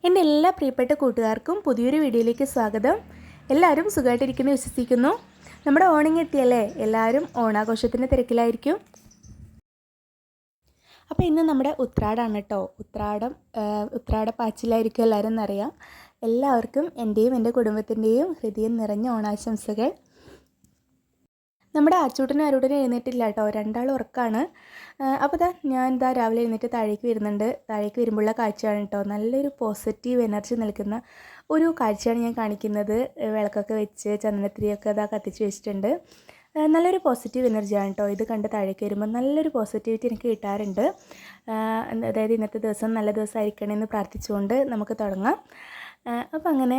എൻ്റെ എല്ലാ പ്രിയപ്പെട്ട കൂട്ടുകാർക്കും പുതിയൊരു വീഡിയോയിലേക്ക് സ്വാഗതം. എല്ലാവരും സുഖമായിട്ടിരിക്കുന്നു വിശ്വസിക്കുന്നു. നമ്മുടെ ഓണിങ് എത്തിയല്ലേ, എല്ലാവരും ഓണാഘോഷത്തിൻ്റെ തിരക്കിലായിരിക്കും. അപ്പോൾ ഇന്ന് നമ്മുടെ ഉത്രാടാണ് കേട്ടോ. ഉത്രാട പാച്ചിലായിരിക്കും എല്ലാവരും എന്നറിയാം. എല്ലാവർക്കും എൻ്റെയും എൻ്റെ കുടുംബത്തിൻ്റെയും ഹൃദയം നിറഞ്ഞ ഓണാശംസകൾ. നമ്മുടെ ആച്ചൂട്ടനും ആരൂട്ടനും എഴുന്നേറ്റില്ല കേട്ടോ, രണ്ടാളും ഉറക്കമാണ്. അപ്പോൾ ഞാൻ രാവിലെ എഴുന്നേറ്റ് താഴേക്ക് വരുന്നുണ്ട്. താഴേക്ക് വരുമ്പോഴുള്ള കാഴ്ചയാണ് കേട്ടോ, നല്ലൊരു പോസിറ്റീവ് എനർജി നൽകുന്ന ഒരു കാഴ്ചയാണ് ഞാൻ കാണിക്കുന്നത്. വിളക്കൊക്കെ വെച്ച് ചന്ദനത്തിരിയൊക്കെ കത്തിച്ച് വെച്ചിട്ടുണ്ട്. നല്ലൊരു പോസിറ്റീവ് എനർജിയാണ് കേട്ടോ. ഇത് കണ്ട് താഴേക്ക് വരുമ്പോൾ നല്ലൊരു പോസിറ്റിവിറ്റി എനിക്ക് കിട്ടാറുണ്ട്. അതായത് ഇന്നത്തെ ദിവസം നല്ല ദിവസമായിരിക്കണമെന്ന് പ്രാർത്ഥിച്ചുകൊണ്ട് നമുക്ക് തുടങ്ങാം. അപ്പം അങ്ങനെ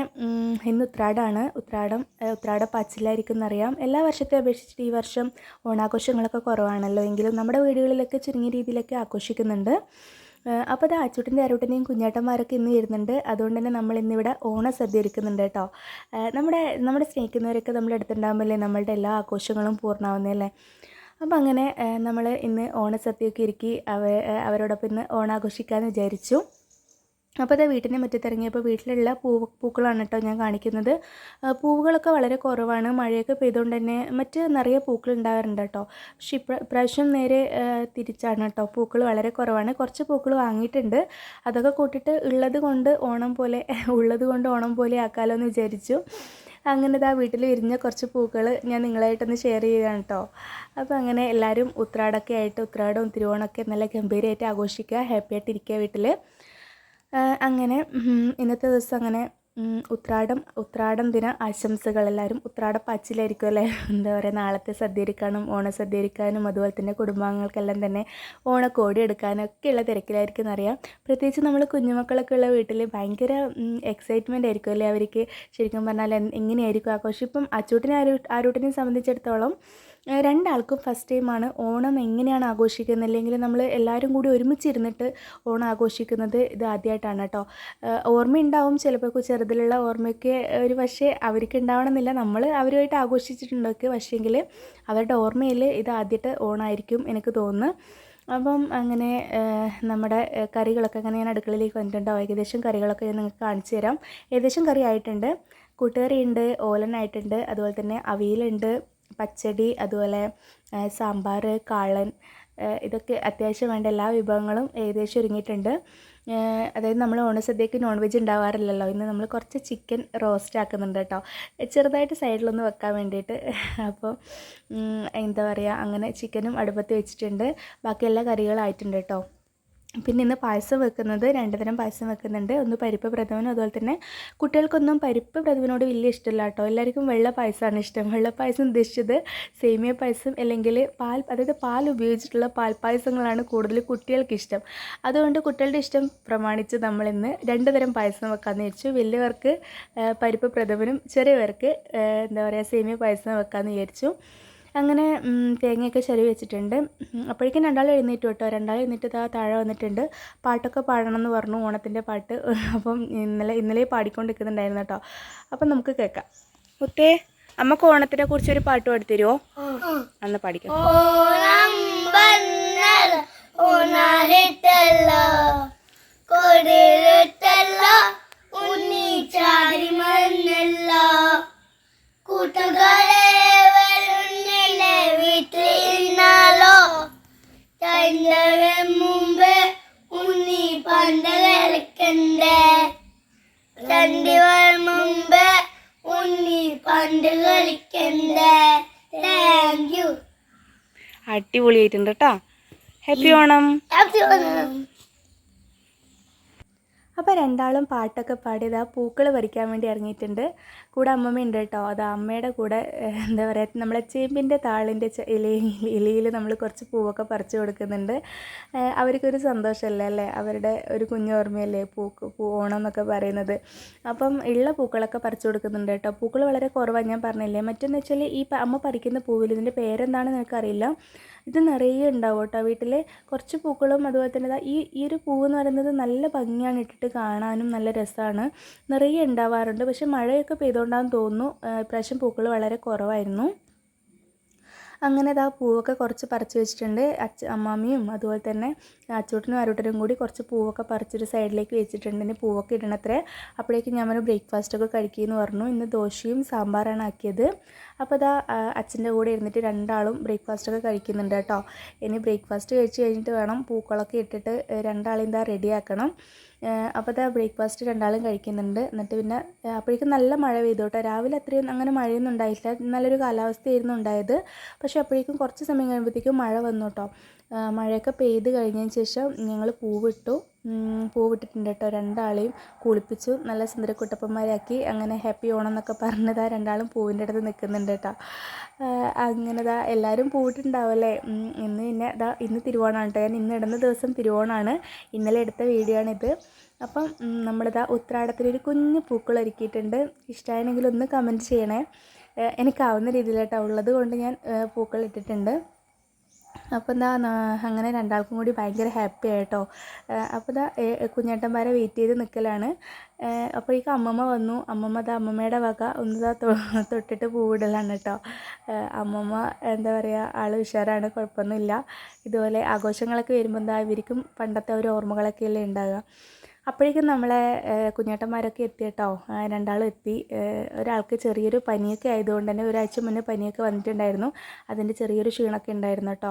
ഇന്ന് ഉത്രാടമാണ്. ഉത്രാട പാച്ചിലായിരിക്കും എന്നറിയാം. എല്ലാ വർഷത്തെ അപേക്ഷിച്ചിട്ട് ഈ വർഷം ഓണാഘോഷങ്ങളൊക്കെ കുറവാണല്ലോ, എങ്കിലും നമ്മുടെ വീടുകളിലൊക്കെ ചുരുങ്ങിയ രീതിയിലൊക്കെ ആഘോഷിക്കുന്നുണ്ട്. അപ്പോൾ അത് ആച്ചൂട്ടിൻ്റെ ആരൂട്ടനെയും കുഞ്ഞേട്ടന്മാരൊക്കെ ഇന്ന് വരുന്നുണ്ട്. അതുകൊണ്ട് തന്നെ നമ്മൾ ഇന്നിവിടെ ഓണസദ്യ ഒരുക്കുന്നുണ്ട് കേട്ടോ. നമ്മുടെ സ്നേഹിക്കുന്നവരൊക്കെ നമ്മുടെ അടുത്തുണ്ടാകുമ്പോഴല്ലേ നമ്മളുടെ എല്ലാ ആഘോഷങ്ങളും പൂർണ്ണമാവുന്നതല്ലേ. അപ്പോൾ അങ്ങനെ നമ്മൾ ഇന്ന് ഓണസദ്യയൊക്കെ ഒരുക്കി അവരോടൊപ്പം ഇന്ന് ഓണാഘോഷിക്കാമെന്ന് വിചാരിച്ചു. അപ്പോൾ അത് വീട്ടിൻ്റെ മുറ്റത്തിറങ്ങിയപ്പോൾ വീട്ടിലുള്ള പൂക്കളാണ് കേട്ടോ ഞാൻ കാണിക്കുന്നത്. പൂവുകളൊക്കെ വളരെ കുറവാണ്. മഴയൊക്കെ പെയ്തുകൊണ്ട് തന്നെ നിറയെ പൂക്കൾ ഉണ്ടാകാറുണ്ട് കേട്ടോ. പക്ഷേ ഇപ്രാവശ്യം നേരെ തിരിച്ചാണ് കേട്ടോ, പൂക്കൾ വളരെ കുറവാണ്. കുറച്ച് പൂക്കൾ വാങ്ങിയിട്ടുണ്ട്. അതൊക്കെ കൂട്ടിയിട്ട് ഉള്ളത് കൊണ്ട് ഓണം പോലെ ആക്കാമല്ലോ എന്ന് വിചാരിച്ചു. അങ്ങനെ വീട്ടിൽ വിരിഞ്ഞ കുറച്ച് പൂക്കൾ ഞാൻ നിങ്ങളായിട്ടൊന്ന് ഷെയർ ചെയ്യുകയാണ് കേട്ടോ. അപ്പോൾ അങ്ങനെ എല്ലാവരും ഉത്രാടവും തിരുവോണമൊക്കെ നല്ല ഗംഭീരമായിട്ട് ആഘോഷിക്കുക, ഹാപ്പി ആയിട്ടിരിക്കുക വീട്ടിൽ. അങ്ങനെ ഇന്നത്തെ ദിവസം അങ്ങനെ ഉത്രാടം ദിന ആശംസകൾ. എല്ലാവരും ഉത്രാടപ്പാച്ചിലായിരിക്കും അല്ലേ. എന്താ പറയുക, നാളത്തെ സദ്യ ഒരുക്കാനും ഓണസദ്യ ഒരുക്കാനും അതുപോലെ തന്നെ കുടുംബാംഗങ്ങൾക്കെല്ലാം തന്നെ ഓണക്കോടി എടുക്കാനൊക്കെയുള്ള തിരക്കിലായിരിക്കും എന്നറിയാം. പ്രത്യേകിച്ച് നമ്മൾ കുഞ്ഞുമക്കളൊക്കെ ഉള്ള വീട്ടിൽ ഭയങ്കര എക്സൈറ്റ്മെൻ്റ് ആയിരിക്കും അല്ലേ അവർക്ക്. ശരിക്കും പറഞ്ഞാൽ എങ്ങനെയായിരിക്കും ആഘോഷം. ഇപ്പം അച്ചൂട്ടിനെ ആരൂട്ടിനെ സംബന്ധിച്ചിടത്തോളം രണ്ടാൾക്കും ഫസ്റ്റ് ടൈമാണ് ഓണം എങ്ങനെയാണ് ആഘോഷിക്കുന്നത്, അല്ലെങ്കിൽ നമ്മൾ എല്ലാവരും കൂടി ഒരുമിച്ചിരുന്നിട്ട് ഓണം ആഘോഷിക്കുന്നത് ഇത് ആദ്യമായിട്ടാണ് കേട്ടോ. ഓർമ്മയുണ്ടാവും ചിലപ്പോൾ, ചെറുതിലുള്ള ഓർമ്മയൊക്കെ ഒരു പക്ഷേ അവർക്ക് ഉണ്ടാവണമെന്നില്ല. നമ്മൾ അവരുമായിട്ട് ആഘോഷിച്ചിട്ടുണ്ടൊക്കെ, പക്ഷേങ്കിൽ അവരുടെ ഓർമ്മയിൽ ഇത് ആദ്യത്തെ ഓണമായിരിക്കും എനിക്ക് തോന്നുന്നു. അപ്പം അങ്ങനെ നമ്മുടെ കറികളൊക്കെ അങ്ങനെ ഞാൻ അടുക്കളയിലേക്ക് വന്നിട്ടുണ്ടോ. ഏകദേശം കറികളൊക്കെ ഞാൻ നിങ്ങൾക്ക് കാണിച്ചു തരാം. ഏകദേശം കറി ആയിട്ടുണ്ട്. കൂട്ടുകറിയുണ്ട്, ഓലനായിട്ടുണ്ട്, അതുപോലെ തന്നെ അവിയലുണ്ട്, പച്ചടി, അതുപോലെ സാമ്പാർ, കാളൻ, ഇതൊക്കെ അത്യാവശ്യം വേണ്ട എല്ലാ വിഭവങ്ങളും ഏകദേശം ഒരുങ്ങിയിട്ടുണ്ട്. അതായത് നമ്മൾ ഓണസദ്യക്ക് നോൺ വെജ് ഉണ്ടാവാറില്ലല്ലോ. ഇന്ന് നമ്മൾ കുറച്ച് ചിക്കൻ റോസ്റ്റ് ആക്കുന്നുണ്ട് കേട്ടോ, ചെറുതായിട്ട് സൈഡിലൊന്ന് വെക്കാൻ വേണ്ടിയിട്ട്. അപ്പോൾ എന്താ പറയുക, അങ്ങനെ ചിക്കനും അടുപ്പത്ത് വെച്ചിട്ടുണ്ട്. ബാക്കി എല്ലാ കറികളായിട്ടുണ്ട് കേട്ടോ. പിന്നെ ഇന്ന് പായസം വെക്കുന്നത് 2 തരം പായസം വെക്കുന്നുണ്ട്. ഒന്ന് പരിപ്പ് പ്രഥമനും, അതുപോലെ തന്നെ കുട്ടികൾക്കൊന്നും പരിപ്പ് പ്രഥമനോട് വലിയ ഇഷ്ടമില്ല കേട്ടോ. എല്ലാവർക്കും വെള്ള പായസമാണ് ഇഷ്ടം. വെള്ള പായസം ഉദ്ദേശിച്ചത് സേമിയ പായസം അല്ലെങ്കിൽ പാൽ ഉപയോഗിച്ചിട്ടുള്ള പാൽപ്പായസങ്ങളാണ് കൂടുതൽ കുട്ടികൾക്ക് ഇഷ്ടം. അതുകൊണ്ട് കുട്ടികളുടെ ഇഷ്ടം പ്രമാണിച്ച് നമ്മളിന്ന് 2 തരം പായസം വെക്കാമെന്ന് വിചാരിച്ചു. വലിയവർക്ക് പരിപ്പ് പ്രഥമനും ചെറിയവർക്ക് എന്താ പറയുക സേമിയ പായസം വെക്കാമെന്ന് വിചാരിച്ചു. അങ്ങനെ തേങ്ങയൊക്കെ ചിരവി വെച്ചിട്ടുണ്ട്. അപ്പോഴേക്കും രണ്ടാൾ എഴുന്നേറ്റു കേട്ടോ. രണ്ടാൾ എഴുന്നേറ്റ് താഴെ വന്നിട്ടുണ്ട്. പാട്ടൊക്കെ പാടണം എന്ന് പറഞ്ഞു, ഓണത്തിൻ്റെ പാട്ട്. അപ്പം ഇന്നലെ പാടിക്കൊണ്ടിരിക്കുന്നുണ്ടായിരുന്നു കേട്ടോ. അപ്പം നമുക്ക് കേൾക്കാം. മുത്തേ, അമ്മക്ക് ഓണത്തിനെ കുറിച്ചൊരു പാട്ട് പാടിത്തരുമോ? അന്ന് പാടിക്കാം. മുമ്പേ ഉണ്ണി പണ്ട് കളിക്കണ്ടേ, മുമ്പേ ഉണ്ണി പണ്ട് കളിക്കണ്ടേ. Thank you. അടിപൊളിയായിട്ടുണ്ട് കേട്ടോ. ഹാപ്പി ഓണം. അപ്പോൾ രണ്ടാളും പാട്ടൊക്കെ പാടി പൂക്കൾ പറിക്കാൻ വേണ്ടി ഇറങ്ങിയിട്ടുണ്ട്. കൂടെ അമ്മമ്മയുണ്ട് കേട്ടോ. അത് അമ്മയുടെ കൂടെ എന്താ പറയുക, നമ്മളെ ചേമ്പിൻ്റെ താളിൻ്റെ ഇലയിൽ നമ്മൾ കുറച്ച് പൂവൊക്കെ പറിച്ചു കൊടുക്കുന്നുണ്ട്. അവർക്കൊരു സന്തോഷമല്ലേ അല്ലേ, അവരുടെ ഒരു കുഞ്ഞോർമ്മയല്ലേ ഓണം എന്നൊക്കെ പറയുന്നത്. അപ്പം ഉള്ള പൂക്കളൊക്കെ പറിച്ചു കൊടുക്കുന്നുണ്ട് കേട്ടോ. പൂക്കൾ വളരെ കുറവാണ്, ഞാൻ പറഞ്ഞില്ലേ. മറ്റെന്ന് വെച്ചാൽ ഈ അമ്മ പറിക്കുന്ന പൂവിൽ ഇതിൻ്റെ പേരെന്താണെന്ന് എനിക്കറിയില്ല. ഇത് നിറയെ ഉണ്ടാവും കേട്ടോ വീട്ടിൽ. കുറച്ച് പൂക്കളും അതുപോലെ തന്നെ ഈ ഒരു പൂവ് എന്ന് പറയുന്നത് നല്ല ഭംഗിയാണ്, ഇട്ടിട്ട് കാണാനും നല്ല രസമാണ്. നിറയെ ഉണ്ടാവാറുണ്ട്. പക്ഷേ മഴയൊക്കെ പെയ്തുകൊണ്ടാണെന്ന് തോന്നുന്നു ഇപ്രാവശ്യം പൂക്കൾ വളരെ കുറവായിരുന്നു. അങ്ങനെ ഇതാ പൂവൊക്കെ കുറച്ച് പറിച്ച് വെച്ചിട്ടുണ്ട്. അമ്മാമ്മയും അതുപോലെ തന്നെ അച്ചൂട്ടനും ആരൂട്ടനും കൂടി കുറച്ച് പൂവൊക്കെ പറിച്ചൊരു സൈഡിലേക്ക് വെച്ചിട്ടുണ്ട്. ഇനി പൂവൊക്കെ ഇടണത്രേ. അപ്പോഴേക്കും ഞാൻ ഒരു ബ്രേക്ക്ഫാസ്റ്റൊക്കെ കഴിക്കുമെന്ന് പറഞ്ഞു. ഇന്ന് ദോശയും സാമ്പാറാണ് ആക്കിയത്. അപ്പോൾ ഇതാ അച്ഛൻ്റെ കൂടെ ഇരുന്നിട്ട് രണ്ടാളും ബ്രേക്ക്ഫാസ്റ്റൊക്കെ കഴിക്കുന്നുണ്ട് കേട്ടോ. ഇനി ബ്രേക്ക്ഫാസ്റ്റ് കഴിച്ച് കഴിഞ്ഞിട്ട് വേണം പൂക്കളൊക്കെ ഇട്ടിട്ട് രണ്ടാളും എന്താ റെഡിയാക്കണം. അപ്പോൾ ഇതാ ബ്രേക്ക്ഫാസ്റ്റ് രണ്ടാളും കഴിക്കുന്നുണ്ട്. എന്നിട്ട് പിന്നെ അപ്പോഴേക്കും നല്ല മഴ പെയ്തു കേട്ടോ. രാവിലെ അത്രയും അങ്ങനെ മഴയൊന്നും ഉണ്ടായിട്ടില്ല, നല്ലൊരു കാലാവസ്ഥയായിരുന്നു ഉണ്ടായത്. പക്ഷേ അപ്പോഴേക്കും കുറച്ച് സമയം കഴിയുമ്പോഴത്തേക്കും മഴ വന്നു കേട്ടോ. മഴയൊക്കെ പെയ്ത് കഴിഞ്ഞതിന് ശേഷം ഞങ്ങൾ പൂവിട്ടിട്ടുണ്ട് കേട്ടോ. രണ്ടാളെയും കുളിപ്പിച്ചു, നല്ല സുന്ദരക്കുട്ടപ്പന്മാരാക്കി. അങ്ങനെ ഹാപ്പി ഓണം എന്നൊക്കെ പറഞ്ഞതാ രണ്ടാളും പൂവിൻ്റെ അടുത്ത് നിൽക്കുന്നുണ്ട് കേട്ടോ. അങ്ങനെ എല്ലാവരും പൂവിട്ടുണ്ടാവുമല്ലേ. ഇന്ന് തിരുവോണമാണ് കേട്ടോ. ഞാൻ ഇന്ന് ഇടുന്ന ദിവസം തിരുവോണമാണ്. ഇന്നലെ എടുത്ത വീഡിയോ ആണിത്. അപ്പം നമ്മളിതാ ഉത്രാടത്തിലൊരു കുഞ്ഞു പൂക്കൾ ഒരുക്കിയിട്ടുണ്ട്. ഇഷ്ടമായെങ്കിൽ ഒന്ന് കമൻറ്റ് ചെയ്യണേ. എനിക്കാവുന്ന രീതിയിലാട്ടോ ഉള്ളത് കൊണ്ട് ഞാൻ പൂക്കൾ ഇട്ടിട്ടുണ്ട്. അപ്പോൾ അങ്ങനെ രണ്ടാൾക്കും കൂടി ഭയങ്കര ഹാപ്പി ആയിട്ടോ. അപ്പോൾ കുഞ്ഞേട്ടന്മാരെ വെയിറ്റ് ചെയ്ത് നിൽക്കലാണ്. അപ്പോഴേക്കും അമ്മമ്മ വന്നു. അമ്മമ്മയുടെ വക ഒന്ന് തൊട്ടിട്ട് പൂവിടലാണ് കേട്ടോ. അമ്മമ്മ എന്താ പറയുക, ആൾ ഉഷാറാണ്, കുഴപ്പമൊന്നുമില്ല. ഇതുപോലെ ആഘോഷങ്ങളൊക്കെ വരുമ്പോൾ ഇവർക്കും പണ്ടത്തെ ഒരു ഓർമ്മകളൊക്കെയല്ലേ ഉണ്ടാകുക. അപ്പോഴേക്കും നമ്മളെ കുഞ്ഞേട്ടന്മാരൊക്കെ എത്തി കേട്ടോ. രണ്ടാളും എത്തി. ഒരാൾക്ക് ചെറിയൊരു പനിയൊക്കെ ആയതുകൊണ്ട് തന്നെ ഒരാഴ്ച മുന്നേ പനിയൊക്കെ വന്നിട്ടുണ്ടായിരുന്നു. അതിൻ്റെ ചെറിയൊരു ക്ഷീണമൊക്കെ ഉണ്ടായിരുന്നു കേട്ടോ.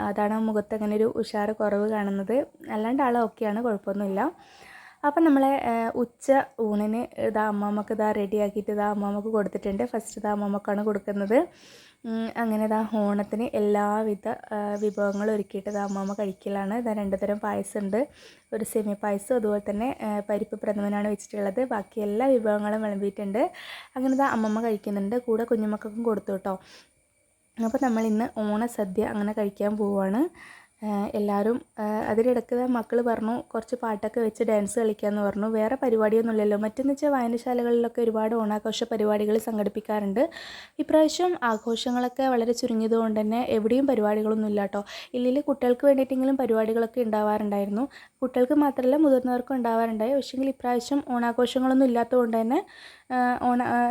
അതാണ് മുഖത്ത് അങ്ങനെ ഒരു ഉഷാറ് കുറവ് കാണുന്നത്. അല്ലാണ്ട് ആൾ ഓക്കെയാണ്, കുഴപ്പമൊന്നുമില്ല. അപ്പം നമ്മളെ ഉച്ച ഊണിന് അമ്മാമ്മക്ക് റെഡിയാക്കിയിട്ട് അമ്മാമ്മക്ക് കൊടുത്തിട്ടുണ്ട്. ഫസ്റ്റ് അമ്മാമ്മക്കാണ് കൊടുക്കുന്നത്. അങ്ങനെ ഓണത്തിന് എല്ലാവിധ വിഭവങ്ങളും ഒരുക്കിയിട്ട് അമ്മാമ്മ കഴിക്കലാണ്. 2 തരം പായസമുണ്ട്. ഒരു സേമിയ പായസം, അതുപോലെ തന്നെ പരിപ്പ് പ്രഥമനാണ് വെച്ചിട്ടുള്ളത്. ബാക്കി എല്ലാ വിഭവങ്ങളും വിളമ്പിയിട്ടുണ്ട്. അങ്ങനെ അമ്മമ്മ കഴിക്കുന്നുണ്ട്. കൂടെ കുഞ്ഞുമക്കൾക്കും കൊടുത്തു കേട്ടോ. അപ്പോൾ നമ്മളിന്ന് ഓണസദ്യ അങ്ങനെ കഴിക്കാൻ പോവുകയാണ്. എല്ലാവരും അതിനിടയ്ക്ക് മക്കൾ പറഞ്ഞു കുറച്ച് പാട്ടൊക്കെ വെച്ച് ഡാൻസ് കളിക്കാമെന്ന് പറഞ്ഞു. വേറെ പരിപാടിയൊന്നുമില്ലല്ലോ. മറ്റെന്ന് വെച്ചാൽ വായനശാലകളിലൊക്കെ ഒരുപാട് ഓണാഘോഷ പരിപാടികൾ സംഘടിപ്പിക്കാറുണ്ട്. ഇപ്രാവശ്യം ആഘോഷങ്ങളൊക്കെ വളരെ ചുരുങ്ങിയതുകൊണ്ട് തന്നെ എവിടെയും പരിപാടികളൊന്നും ഇല്ല കേട്ടോ. ഇല്ലെങ്കിൽ കുട്ടികൾക്ക് വേണ്ടിയിട്ടെങ്കിലും പരിപാടികളൊക്കെ ഉണ്ടാവാറുണ്ടായിരുന്നു. കുട്ടികൾക്ക് മാത്രമല്ല മുതിർന്നവർക്കും ഉണ്ടാവാറുണ്ടായി. പക്ഷേങ്കിൽ ഇപ്രാവശ്യം ഓണാഘോഷങ്ങളൊന്നും ഇല്ലാത്തതുകൊണ്ട് തന്നെ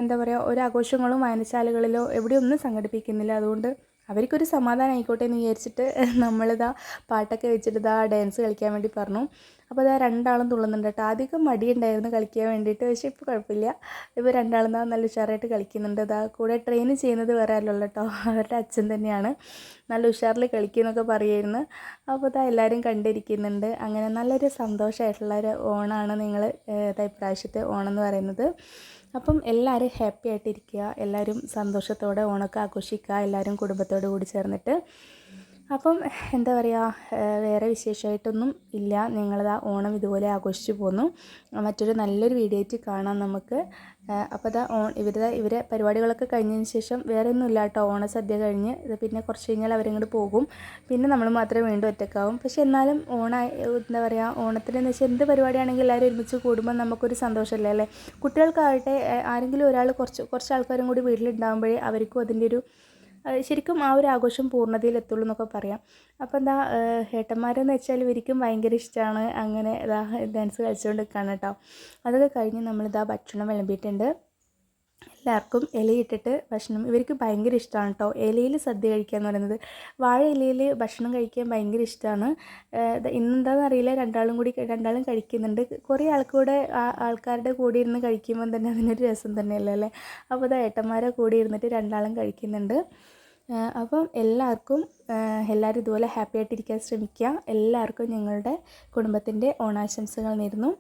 എന്താ പറയുക, ഒരാഘോഷങ്ങളും വായനശാലകളിലോ എവിടെയൊന്നും സംഘടിപ്പിക്കുന്നില്ല. അതുകൊണ്ട് അവർക്കൊരു സമാധാനം ആയിക്കോട്ടെ എന്ന് വിചാരിച്ചിട്ട് പാട്ടൊക്കെ വെച്ചിട്ട് ഡാൻസ് കളിക്കാൻ വേണ്ടി പറഞ്ഞു. അപ്പോൾ രണ്ടാളും തുള്ളുന്നുണ്ട് കേട്ടോ. ആദ്യമൊക്കെ മടിയുണ്ടായിരുന്നു കളിക്കാൻ വേണ്ടിയിട്ട്, പക്ഷേ ഇപ്പോൾ കുഴപ്പമില്ല. ഇപ്പോൾ രണ്ടാളും നല്ല ഉഷാറായിട്ട് കളിക്കുന്നുണ്ട്. കൂടെ ട്രെയിൻ ചെയ്യുന്നത് വേറെ അല്ലല്ലോ കേട്ടോ, അവരുടെ അച്ഛൻ തന്നെയാണ്. നല്ല ഉഷാറിൽ കളിക്കുമെന്നൊക്കെ പറയുമായിരുന്നു. അപ്പോൾ എല്ലാവരും കണ്ടിരിക്കുന്നുണ്ട്. അങ്ങനെ നല്ലൊരു സന്തോഷമായിട്ടുള്ള ഒരു ഓണമാണ് ഇപ്രാവശ്യത്തെ ഓണം എന്ന് പറയുന്നത്. അപ്പം എല്ലാവരും ഹാപ്പി ആയിട്ടിരിക്കുക, എല്ലാവരും സന്തോഷത്തോടെ ഓണമൊക്കെ ആഘോഷിക്കുക, എല്ലാവരും കുടുംബത്തോട് കൂടി ചേർന്നിട്ട്. അപ്പം എന്താ പറയുക, വേറെ വിശേഷമായിട്ടൊന്നും ഇല്ല. ഞങ്ങളിതാ ഓണം ഇതുപോലെ ആഘോഷിച്ചു പോന്നു. മറ്റൊരു നല്ലൊരു വീഡിയോ ആയിട്ട് കാണാം നമുക്ക്. അപ്പോൾ ഇവരെ പരിപാടികളൊക്കെ കഴിഞ്ഞതിന് ശേഷം വേറെ ഒന്നും ഇല്ല കേട്ടോ. ഓണസദ്യ കഴിഞ്ഞ് പിന്നെ കുറച്ച് കഴിഞ്ഞാൽ അവരിങ്ങോട്ട് പോകും. പിന്നെ നമ്മൾ മാത്രമേ വീണ്ടും ഒറ്റക്കാവും. പക്ഷെ എന്നാലും എന്താ പറയുക, ഓണത്തിനെന്ന് വെച്ചാൽ എന്ത് പരിപാടിയാണെങ്കിലും എല്ലാവരും ഒരുമിച്ച് കൂടുമ്പോൾ നമുക്കൊരു സന്തോഷമല്ലേ അല്ലേ. കുട്ടികൾക്കാവട്ടെ, ആരെങ്കിലും ഒരാൾ കുറച്ച് ആൾക്കാരും കൂടി വീട്ടിലുണ്ടാകുമ്പോഴേ അവർക്കും അതിൻ്റെ ഒരു ശരിക്കും ആ ഒരു ആഘോഷം പൂർണ്ണതയിലെത്തുള്ളൂ എന്നൊക്കെ പറയാം. അപ്പോൾ ഏട്ടന്മാരെന്ന് വെച്ചാൽ ഇവർക്കും ഭയങ്കര ഇഷ്ടമാണ്. അങ്ങനെ ഡാൻസ് കളിച്ചുകൊണ്ട് നിൽക്കുകയാണ് കേട്ടോ. അതൊക്കെ കഴിഞ്ഞ് ഭക്ഷണം വിളമ്പിയിട്ടുണ്ട്. എല്ലാവർക്കും ഇലയിട്ടിട്ട് ഭക്ഷണം, ഇവർക്ക് ഭയങ്കര ഇഷ്ടമാണ് കേട്ടോ ഇലയിൽ സദ്യ കഴിക്കുക എന്ന് പറയുന്നത്. വാഴ ഇലയിൽ ഭക്ഷണം കഴിക്കാൻ ഭയങ്കര ഇഷ്ടമാണ്. ഇന്നെന്താണെന്ന് അറിയില്ല, രണ്ടാളും കഴിക്കുന്നുണ്ട്. കുറേ ആൾക്കാരുടെ കൂടെ ഇരുന്ന് കഴിക്കുമ്പോൾ തന്നെ അതിനൊരു രസം തന്നെയല്ലേ അല്ലേ. അപ്പോൾ ഏട്ടന്മാരെ കൂടി ഇരുന്നിട്ട് രണ്ടാളും കഴിക്കുന്നുണ്ട്. അപ്പം എല്ലാവരും ഇതുപോലെ ഹാപ്പി ആയിട്ടിരിക്കാൻ ശ്രമിക്കുക. എല്ലാവർക്കും ഞങ്ങളുടെ കുടുംബത്തിൻ്റെ ഓണാശംസകൾ നേരുന്നു.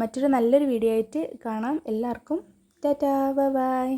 മറ്റൊരു നല്ലൊരു വീഡിയോ ആയിട്ട് കാണാം. എല്ലാവർക്കും ടാറ്റാ, ബൈ ബൈ.